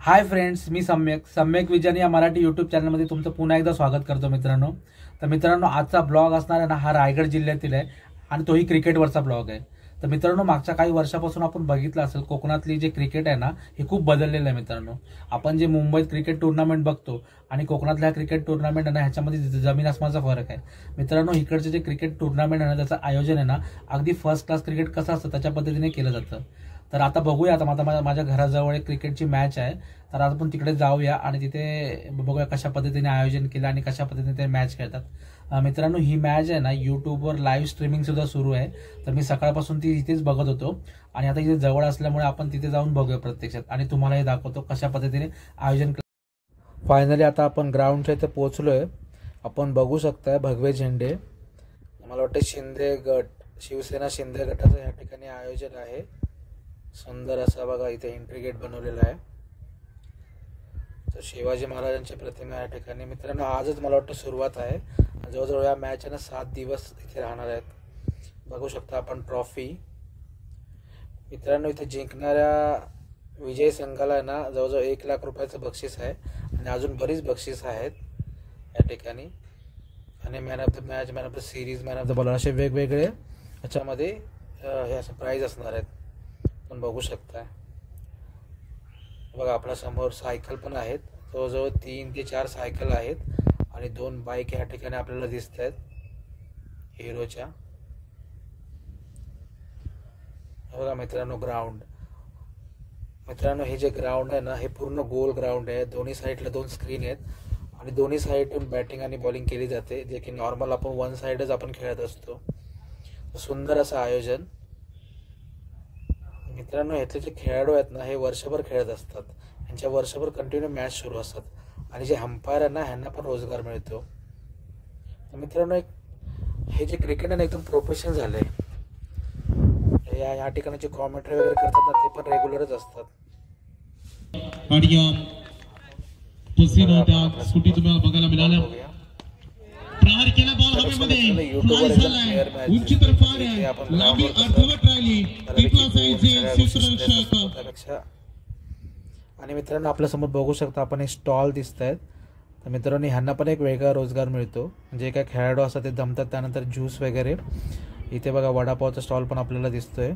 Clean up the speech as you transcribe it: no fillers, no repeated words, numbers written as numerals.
Hi friends, मी सम्यक vision या Marathi YouTube चॅनलमध्ये तुमचं पुन्हा एकदा स्वागत करतो मित्रांनो. तर मित्रांनो, आजचा ब्लॉग असणार आहे ना, हा रायगड जिल्ह्यातील आहे आणि तोही क्रिकेटवरचा ब्लॉग आहे. तर मित्रांनो, मागच्या काही वर्षापासून आपण बघितलं असेल कोकणातली जे क्रिकेट आहे ना, हे खूप बदललेलं आहे मित्रांनो. आपण जे मुंबईत क्रिकेट टुर्नामेंट बघतो आणि कोकणातल्या क्रिकेट टुर्नामेंट आहे ना, ह्याच्यामध्ये जमीन आसमानाचा फरक आहे मित्रांनो. इकडचे जे क्रिकेट टुर्नामेंट आहे ना, त्याचं आयोजन आहे ना, अगदी फर्स्ट क्लास क्रिकेट कसं असतं त्याच्या पद्धतीने केलं जातं. तर आता बघूया, आता माझ्या घराजवळ एक क्रिकेटची मॅच आहे, तर आज आपण तिकडे जाऊया आणि तिथे बघूया कशा पद्धतीने आयोजन केलं आणि कशा पद्धतीने ते मॅच खेळतात. मित्रांनो, ही मॅच आहे ना यूट्यूबवर लाईव्ह स्ट्रीमिंग सुद्धा सुरू आहे. तर मी सकाळपासून ती इथेच बघत होतो आणि आता इथे जवळ असल्यामुळे आपण तिथे जाऊन बघूया प्रत्यक्षात आणि तुम्हालाही दाखवतो कशा पद्धतीने आयोजन. फायनली आता आपण ग्राउंडच्या इथे पोहोचलोय. आपण बघू शकताय भगवे झेंडे. मला वाटतं शिंदे गट, शिवसेना शिंदे गटाचं या ठिकाणी आयोजन आहे. सुंदर असा बघा इथे एंट्री गेट बनवलेला आहे. तर शिवाजी महाराजांची प्रतिमा या ठिकाणी. मित्रांनो, आजच मला वाटतं सुरुवात आहे. जवळजवळ या मॅच ना 7 दिवस इथे राहणार आहेत. बघू शकता आपण ट्रॉफी. मित्रांनो, इथे जिंकणाऱ्या विजय संघाला ना जवळजवळ 1 लाख रुपयाचं बक्षीस आहे आणि अजून बरीच बक्षीस आहेत या ठिकाणी. आणि man of the match, man of the series, man of the bowler असे वेगवेगळे याच्यामध्ये हे असे प्राईज असणार आहेत. पण बघू शकता बघा, आपल्या समोर सायकल पण आहेत. जवळजवळ 3 ते 4 सायकल आहेत आणि 2 बाईक या ठिकाणी आपल्याला दिसत आहेत हिरोच्या. बघा मित्रांनो, ग्राउंड. मित्रांनो, हे जे ग्राउंड आहे ना, हे पूर्ण गोल ग्राउंड आहे. दोन्ही साईडला 2 स्क्रीन आहेत आणि दोन्ही साईडून बॅटिंग आणि बॉलिंग केली जाते, जे की नॉर्मल आपण 1 साईडच आपण खेळत असतो. सुंदर असं आयोजन. मित्रांनो, ह्यातले जे खेळाडू आहेत ना, हे वर्षभर खेळत असतात. यांच्या वर्षभर कंटिन्यू मॅच सुरू असतात आणि जे अंपायर आहे ना, ह्यांना पण रोजगार मिळतो. तर मित्रांनो, हे जे क्रिकेट आहे ना, एकदम प्रोफेशनल झालं आहे. या ठिकाणी जे कॉमेंट्री वगैरे करतात ना, ते पण रेग्युलरच असतात. तुम्हाला बघायला मिळाल्या. प्रहार केला, बॉल हवेमध्ये फ्लाय झालाय, उंची तर फार आहे, लांबी अर्धवट राहिली. आणि मित्रांनो, आपल्या समोर बघू शकता आपण एक स्टॉल दिसत आहेत. तर मित्रांनो, ह्यांना पण एक वेगळा रोजगार मिळतो. जे काय खेळाडू असतात ते जमतात, त्यानंतर ज्यूस वगैरे. इथे बघा वडापावचा स्टॉल पण आपल्याला दिसतोय.